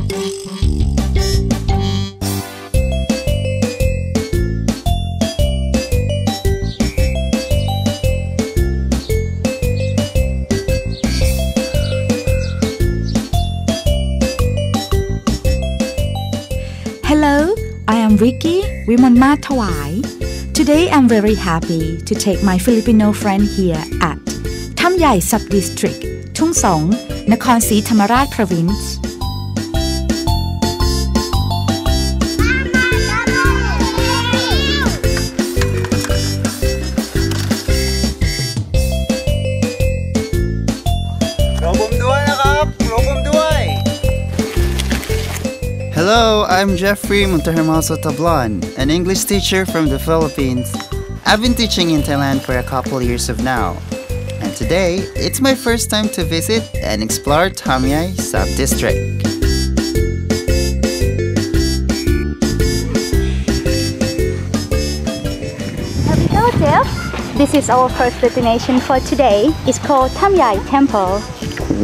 Hello, I am Vicky วิมลมาศถวาย Today I'm very happy to take my Filipino friend here at ถ้ำใหญ่ Sub-District ทุ่งสงนครศรีธรรมราช Province Hello, I'm Jeffrey Muntahermoso Tablan, an English teacher from the Philippines. I've been teaching in Thailand for a couple years of now. And today, it's my first time to visit and explore Tamyai Sub-District. Hello, Jeff. This is our first destination for today. It's called Tamyai Temple.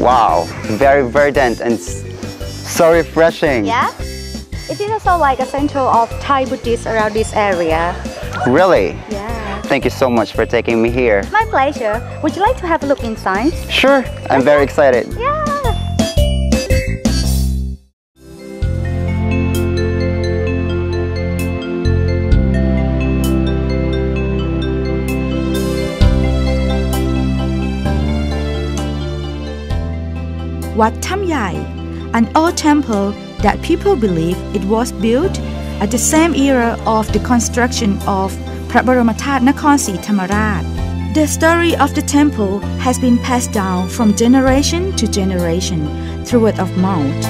Wow, very verdant and so refreshing. Yeah? It is also like a center of Thai Buddhists around this area. Really? Yeah. Thank you so much for taking me here. My pleasure. Would you like to have a look inside? Sure, I'm very excited. Yeah. Wat Tamyai, an old temple that people believe it was built at the same era of the construction of พระบรมธาตุนครศรีธรรมราช The story of the temple has been passed down from generation to generation through word of mouth.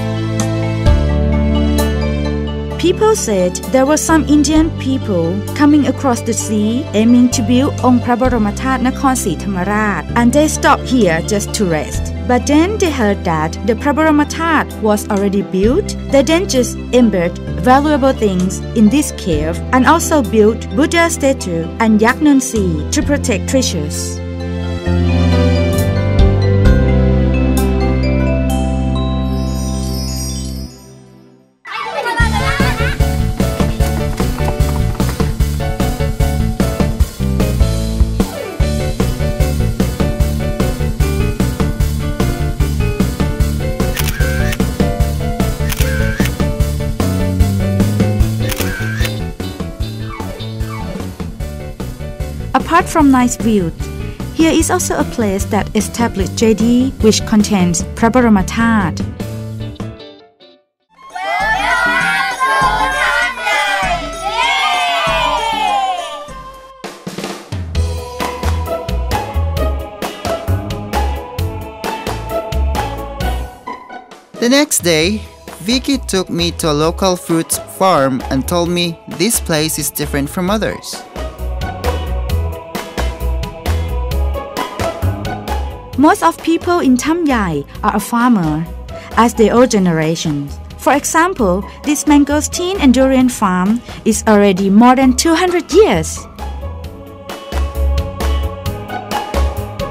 People said there were some Indian people coming across the sea aiming to build องค์พระบรมธาตุนครศรีธรรมราช and they stopped here just to rest. But then they heard that the พระบรมธาตุ was already built. They then just embedded valuable things in this cave and also built Buddha statue and yak nonsi to protect treasures. Apart from nice views, here is also a place that established JD which contains พระบรมธาตุ The next day, Vicky took me to a local fruits farm and told me this place is different from others. Most of people in Tamyai are a farmer, as their old generations. For example, this mangosteen and durian farm is already more than 200 years.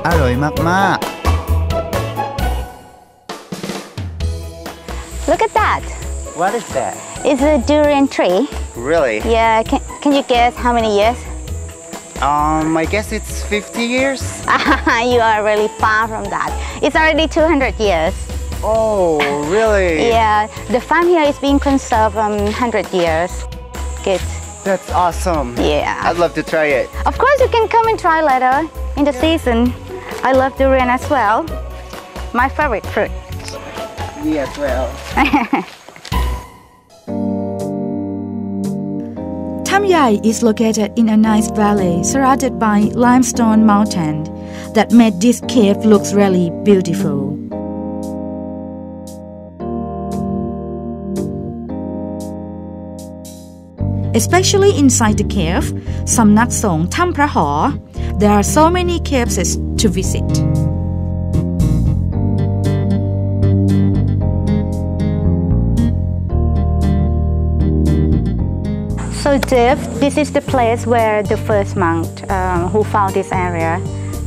อร่อยมาก Look at that. What is that? It's a durian tree. Really? Yeah. Can you guess how many years? I guess it's 50 years. You are really far from that. It's already 200 years. Oh, really? Yeah, the farm here is being conserved 100 years. Good. That's awesome. Yeah. I'd love to try it. Of course, you can come and try later in the season. I love durian as well. My favorite fruit. Me as well. Tamyai is located in a nice valley surrounded by limestone mountain that made this cave look really beautiful. Especially inside the cave, สำนักสงฆ์ถ้ำพระหอ there are so many caves to visit. So Jeff, this is the place where the first monk who found this area.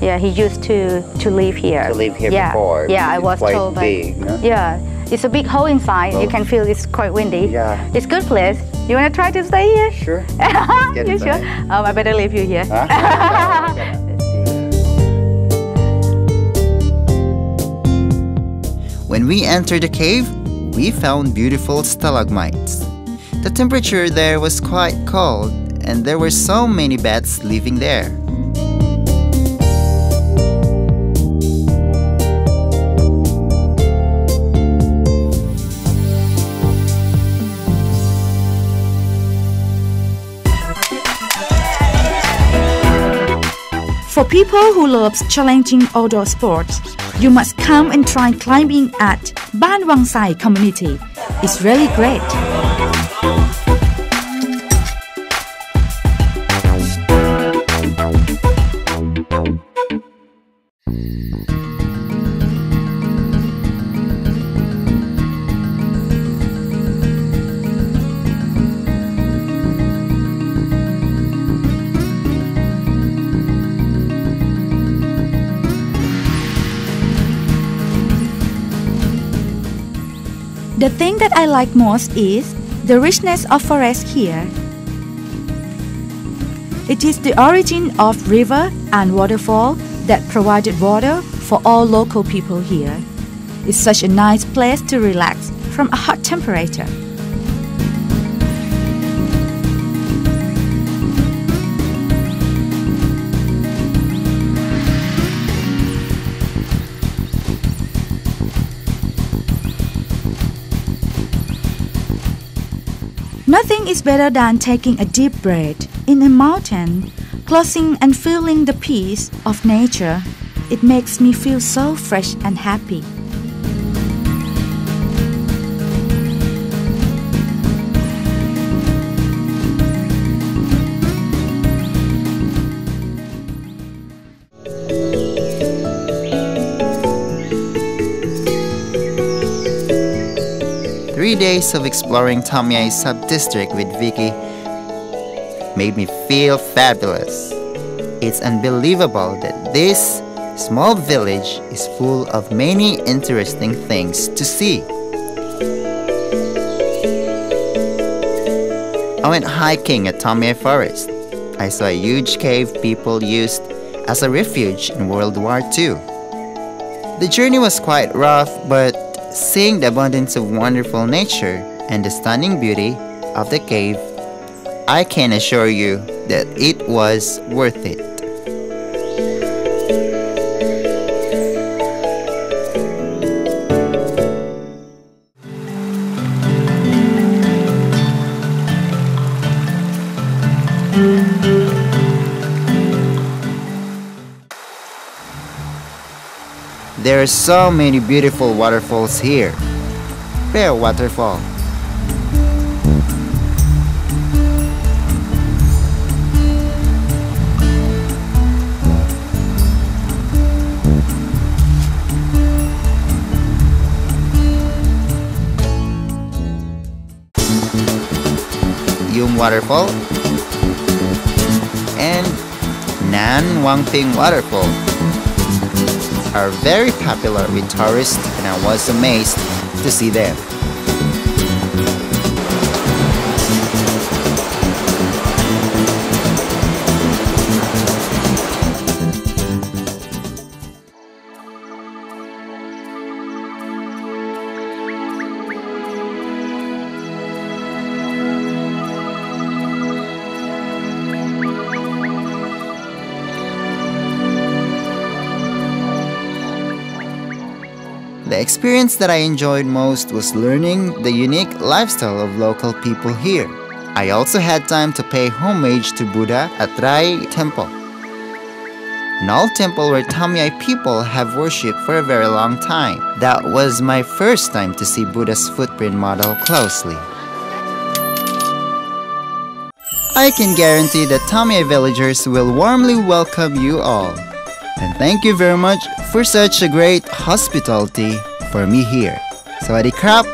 Yeah, he used to live here. To live here yeah. before. Yeah, I was quite told. Big, no? Yeah, It's a big hole inside. You can feel it's quite windy. Yeah. It's good place. You want to try to stay here? Sure. Get You sure? inside. I better leave you here. Huh? When we entered the cave, we found beautiful stalagmites. The temperature there was quite cold, and there were so many bats living there. For people who loves challenging outdoor sports, you must come and try climbing at Ban Wang Sai community. It's really great. The thing that I like most is the richness of forest here. It is the origin of river and waterfall that provided water for all local people here. It's such a nice place to relax from a hot temperature. Nothing is better than taking a deep breath in a mountain, closing and feeling the peace of nature. It makes me feel so fresh and happy. Three days of exploring Tamyai sub-district with Vicky made me feel fabulous. It's unbelievable that this small village is full of many interesting things to see. I went hiking at Tamyai Forest. I saw a huge cave people used as a refuge in World War II. The journey was quite rough, but seeing the abundance of wonderful nature and the stunning beauty of the cave, I can assure you that it was worth it. There are so many beautiful waterfalls here. Fair Waterfall, Yung Waterfall, and Nan Wang Ping Waterfall are very popular with tourists, and I was amazed to see them. The experience that I enjoyed most was learning the unique lifestyle of local people here. I also had time to pay homage to Buddha at Rai Temple, an old temple where Tamyai people have worshipped for a very long time. That was my first time to see Buddha's footprint model closely. I can guarantee that Tamyai villagers will warmly welcome you all. And thank you very much for such a great hospitality for me here. Sawadee krap!